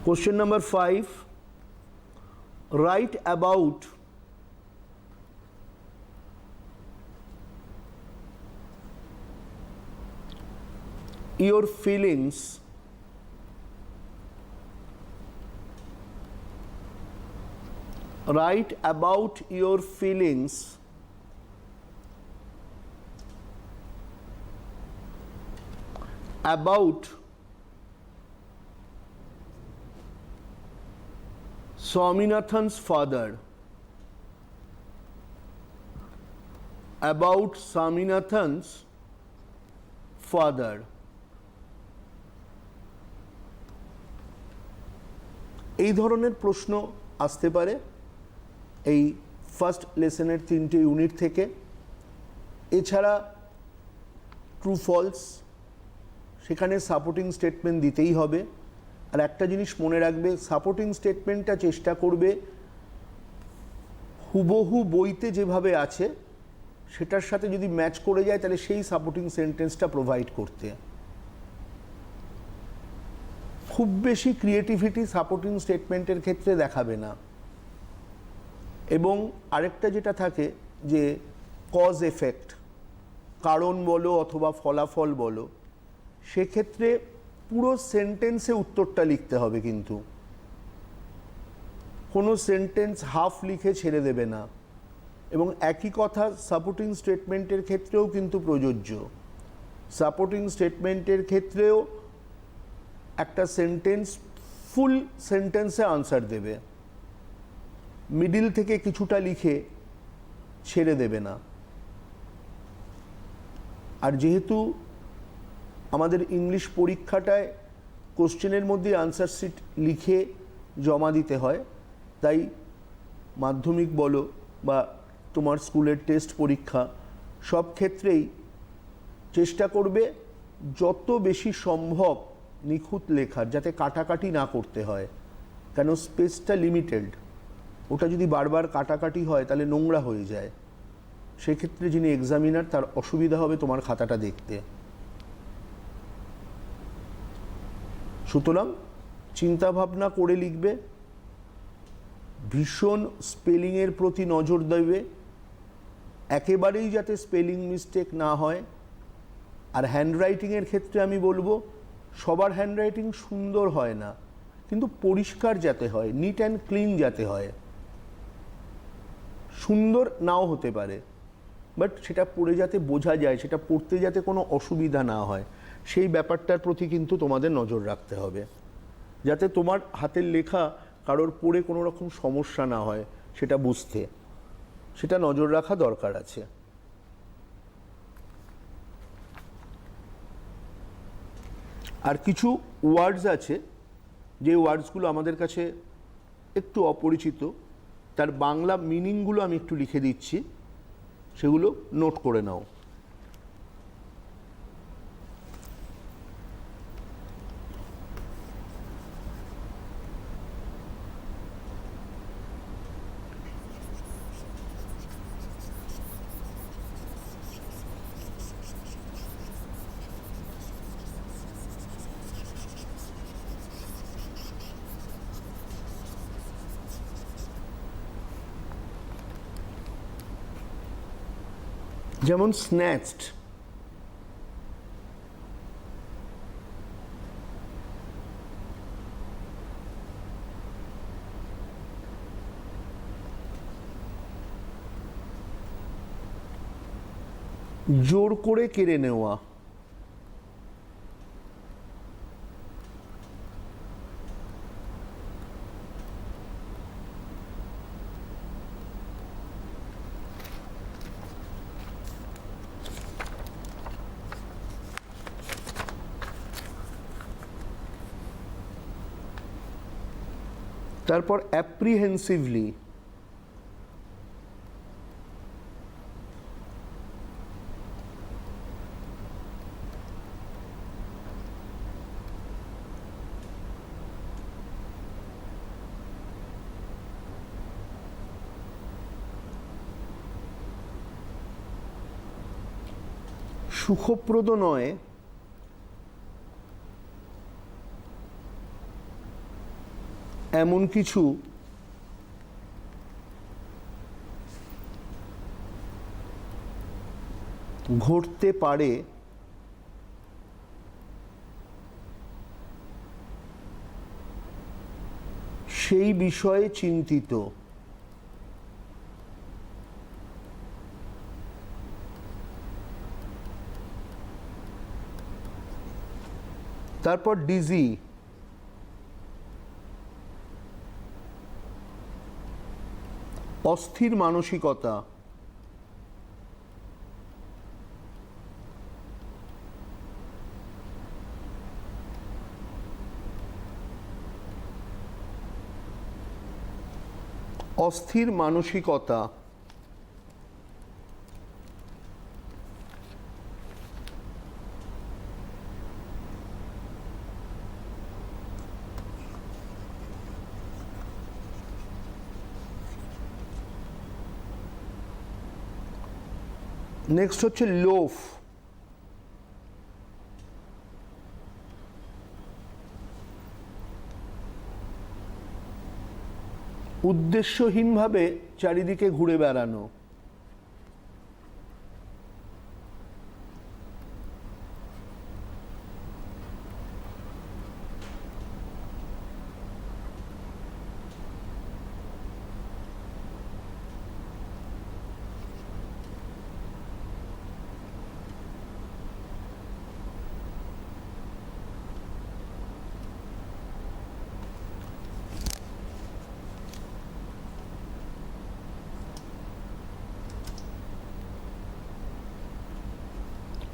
question number 5, write about your feelings write about your feelings about Swaminathan's father, about Swaminathan's father. এই ধরনের প্রশ্ন আসতে পারে এই ফার্স্ট লেসনের 3টে ইউনিট থেকে। এছাড়া ট্রু ফলস, সেখানে সাপোর্টিং স্টেটমেন্ট দিতেই হবে। আর একটা জিনিস মনে রাখবে, সাপোর্টিং স্টেটমেন্টটা চেষ্টা করবে হুবহু বইতে যেভাবে আছে সেটার সাথে যদি ম্যাচ করে যায় তাহলে সেই সাপোর্টিং সেন্টেন্সটা প্রোভাইড করতে। খুব বেশি ক্রিয়েটিভিটি সাপোর্টিং স্টেটমেন্টের ক্ষেত্রে দেখাবে না। এবং আরেকটা যেটা থাকে যে কজ এফেক্ট, কারণ বলো অথবা ফলাফল বলো, সেক্ষেত্রে পুরো সেন্টেন্সে উত্তরটা লিখতে হবে, কিন্তু কোনো সেন্টেন্স হাফ লিখে ছেড়ে দেবে না। এবং একই কথা সাপোর্টিং স্টেটমেন্টের ক্ষেত্রেও কিন্তু প্রযোজ্য। সাপোর্টিং স্টেটমেন্টের ক্ষেত্রেও একটা সেন্টেন্স ফুল সেন্টেন্সে আনসার দেবে, মিডিল থেকে কিছুটা লিখে ছেড়ে দেবে না। আর যেহেতু আমাদের ইংলিশ পরীক্ষাটায় কোশ্চেনের মধ্যে আনসার শিট লিখে জমা দিতে হয়, তাই মাধ্যমিক বলো বা তোমার স্কুলের টেস্ট পরীক্ষা সব ক্ষেত্রেই চেষ্টা করবে যত বেশি সম্ভব নিখুঁত লেখার, যাতে কাটাকাটি না করতে হয়, কেন স্পেসটা লিমিটেড। ওটা যদি বারবার কাটাকাটি হয় তাহলে নোংরা হয়ে যায়, সেক্ষেত্রে যিনি এক্সামিনার তার অসুবিধা হবে তোমার খাতাটা দেখতে। সুতরাং চিন্তাভাবনা করে লিখবে, ভীষণ স্পেলিংয়ের প্রতি নজর দেবে, একেবারেই যাতে স্পেলিং মিস্টেক না হয়। আর হ্যান্ডরাইটিংয়ের ক্ষেত্রে আমি বলবো, সবার হ্যান্ডরাইটিং সুন্দর হয় না, কিন্তু পরিষ্কার যাতে হয়, নিট অ্যান্ড ক্লিন যাতে হয়। সুন্দর নাও হতে পারে, বাট সেটা পড়ে যাতে বোঝা যায়, সেটা পড়তে যাতে কোনো অসুবিধা না হয়, সেই ব্যাপারটার প্রতি কিন্তু তোমাদের নজর রাখতে হবে, যাতে তোমার হাতের লেখা কারোর পড়ে কোনো রকম সমস্যা না হয় সেটা বুঝতে, সেটা নজর রাখা দরকার আছে। আর কিছু ওয়ার্ডস আছে যে ওয়ার্ডসগুলো আমাদের কাছে একটু অপরিচিত, তার বাংলা মিনিংগুলো আমি একটু লিখে দিচ্ছি, সেগুলো নোট করে নাও। যেমন স্ন্যাচড, জোর করে কেড়ে নেওয়া, তারপর অ্যাপ্রিহেন্সিভলি, সুখপ্রদ নয়, এমন কিছু ঘটতে পারে সেই বিষয়ে চিন্তিত। তারপর ডিজি, অস্থির মানসিকতা, অস্থির মানসিকতা, নেক্সট হচ্ছে লোফ। উদ্দেশ্যহীনভাবে চারিদিকে ঘুরে বেড়ানো।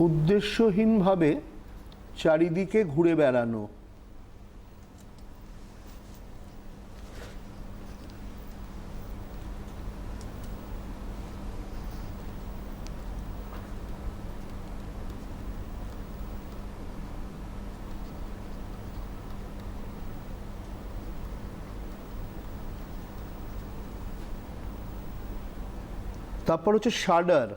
উদ্দেশ্যহীনভাবে চারিদিকে ঘুরে বেড়ানো। তারপর হচ্ছে শাডার।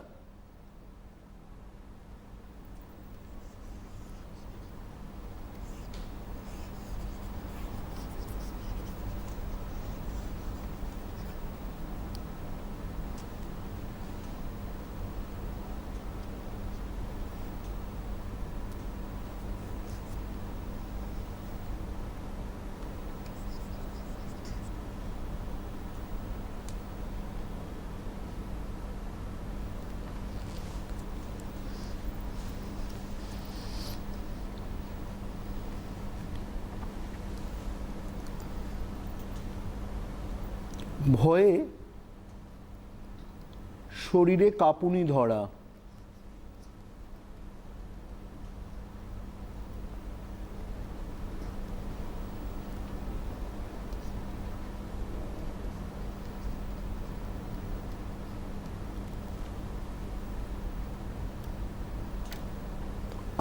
ভয়ে শরীরে কাঁপুনি ধরা।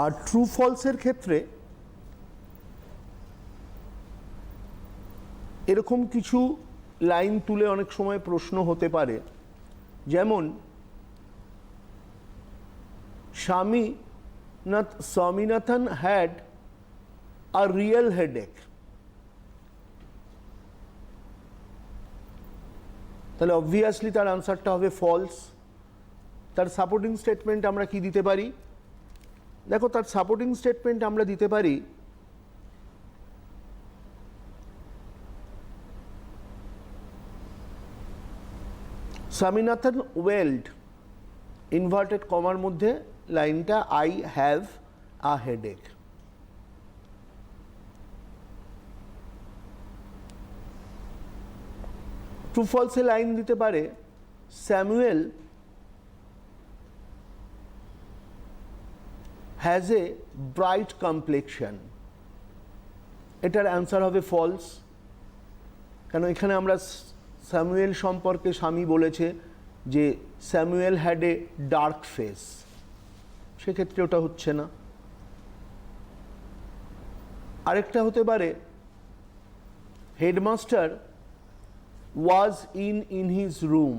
আর ট্রু ফলসের ক্ষেত্রে এরকম কিছু লাইন তুলে অনেক সময় প্রশ্ন হতে পারে, যেমন Swaminathan had a real headache. তাহলে অবভিয়াসলি তার আনসারটা হবে ফলস। তার সাপোর্টিং স্টেটমেন্ট আমরা কি দিতে পারি? দেখো, তার সাপোর্টিং স্টেটমেন্ট আমরা দিতে পারি স্বামীনাথন ওয়েল্ড, ইনভার্টেড কমার মধ্যে লাইনটা I have a headache. True ফলসে লাইন দিতে পারে Samuel has a bright complexion. এটার অ্যান্সার হবে ফলস, কেন এখানে আমরা স্যামুয়েল সম্পর্কে স্বামী বলেছে যে Samuel had a dark face, সেক্ষেত্রে ওটা হচ্ছে না। আরেকটা হতে পারে headmaster was in his room.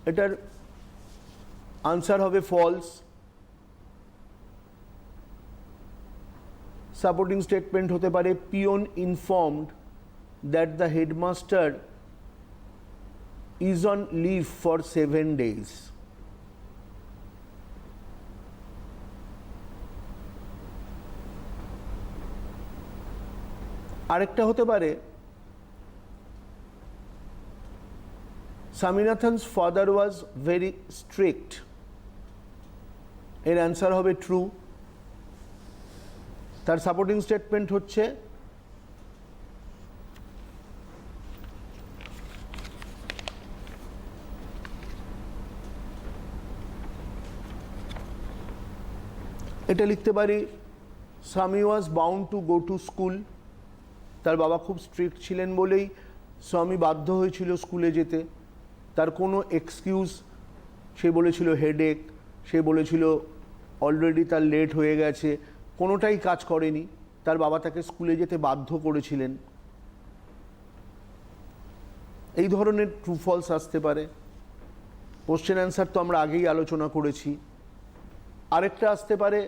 এটার আনসার হবে ফলস। সাপোর্টিং স্টেটমেন্ট হতে পারে peon informed that the headmaster is on leave for 7 days. আরেকটা হতে পারে Swaminathan's father was very strict. এর অ্যান্সার হবে ট্রু। তার সাপোর্টিং স্টেটমেন্ট হচ্ছে এটা লিখতে পারি স্বামী ওয়াজ bound to go to school. তার বাবা খুব স্ট্রিক্ট ছিলেন বলেই স্বামী বাধ্য হয়েছিল স্কুলে যেতে। তার কোনো এক্সকিউজ, সে বলেছিল হেডেক, সে বলেছিল অলরেডি তার লেট হয়ে গেছে, কোনোটাই কাজ করেনি। তার বাবা তাকে স্কুলে যেতে বাধ্য করেছিলেন। এই ধরনের ট্রু ফলস আসতে পারে। কোশ্চেন অ্যান্সার তো আমরা আগেই আলোচনা করেছি। আরেকটা আসতে পারে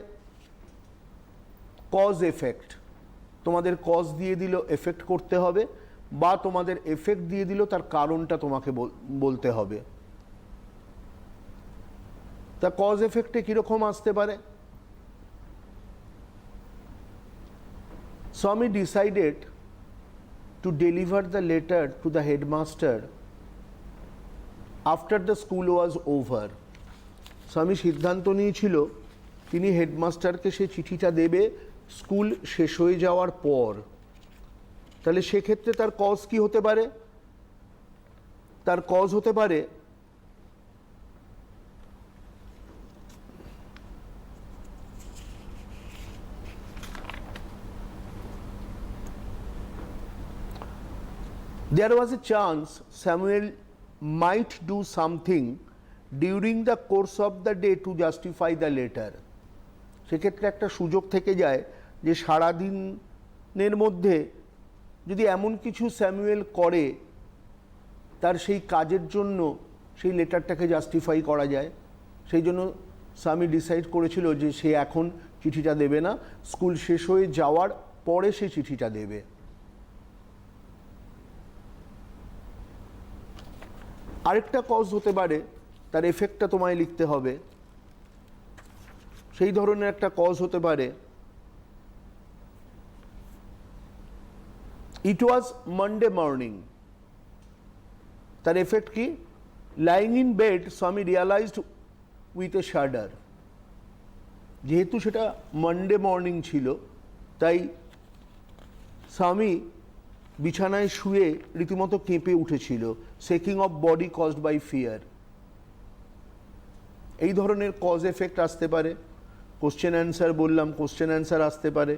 কজ এফেক্ট, তোমাদের কজ দিয়ে দিল এফেক্ট করতে হবে, বা তোমাদের এফেক্ট দিয়ে দিল তার কারণটা তোমাকে বলতে হবে। তা কজ এফেক্টে কীরকম আসতে পারে? Swami decided to deliver the letter to the headmaster after the school was over. স্বামী সিদ্ধান্ত নিয়েছিল তিনি হেডমাস্টারকে সেই চিঠিটা দেবে স্কুল শেষ হয়ে যাওয়ার পর। তাহলে সেক্ষেত্রে তার কজ কি হতে পারে? তার কজ হতে পারে there was a chance Samuel might do something during the course of the day to justify the letter. সেক্ষেত্রে একটা সুযোগ থেকে যায় যে সারাদিনের মধ্যে যদি এমন কিছু স্যামুয়েল করে তার সেই কাজের জন্য সেই লেটারটাকে জাস্টিফাই করা যায়। সেই জন্য স্বামী ডিসাইড করেছিল যে সে এখন চিঠিটা দেবে না, স্কুল শেষ হয়ে যাওয়ার পরে সে চিঠিটা দেবে। আরেকটা কজ হতে পারে, তার এফেক্টটা তোমায় লিখতে হবে। সেই ধরনের একটা কজ হতে পারে ইট ওয়াজ মানডে মর্নিং। তার এফেক্ট কি? লাইং ইন বেড স্বামী রিয়ালাইজড উইথ এ শাডার। যেহেতু সেটা মানডে মর্নিং ছিল তাই স্বামী বিছানায় শুয়ে রীতিমতো কেঁপে উঠেছিল। Shaking of body caused by fear. এই ধরনের কজ এফেক্ট আসতে পারে। কোশ্চেন অ্যান্সার বললাম, কোশ্চেন অ্যান্সার আসতে পারে,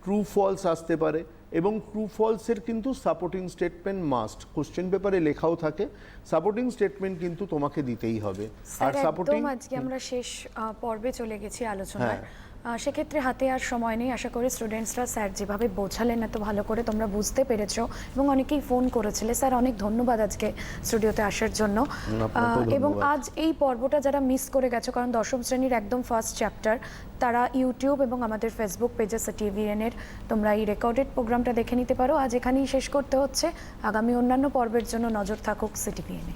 ট্রু ফলস আসতে পারে, এবং ট্রু ফলসের কিন্তু সাপোর্টিং স্টেটমেন্ট মাস্ট। কোশ্চেন পেপারে লেখাও থাকে, সাপোর্টিং স্টেটমেন্ট কিন্তু তোমাকে দিতেই হবে। আর সাপোর্টিং আজকে আমরা শেষ পর্বে চলে গেছি আলোচনার। সেক্ষেত্রে হাতে আর সময় নেই। আশা করি স্টুডেন্টসরা স্যার যেভাবে বোঝালেন এত ভালো করে তোমরা বুঝতে পেরেছো, এবং অনেকেই ফোন করেছিলে। স্যার অনেক ধন্যবাদ আজকে স্টুডিওতে আসার জন্য। এবং আজ এই পর্বটা যারা মিস করে গেছো, কারণ দশম শ্রেণীর একদম ফার্স্ট চ্যাপ্টার, তারা ইউটিউব এবং আমাদের ফেসবুক পেজে সিটিভিএনের তোমরা এই রেকর্ডেড প্রোগ্রামটা দেখে নিতে পারো। আজ এখানেই শেষ করতে হচ্ছে। আগামী অন্যান্য পর্বের জন্য নজর থাকুক সিটিভিএনে।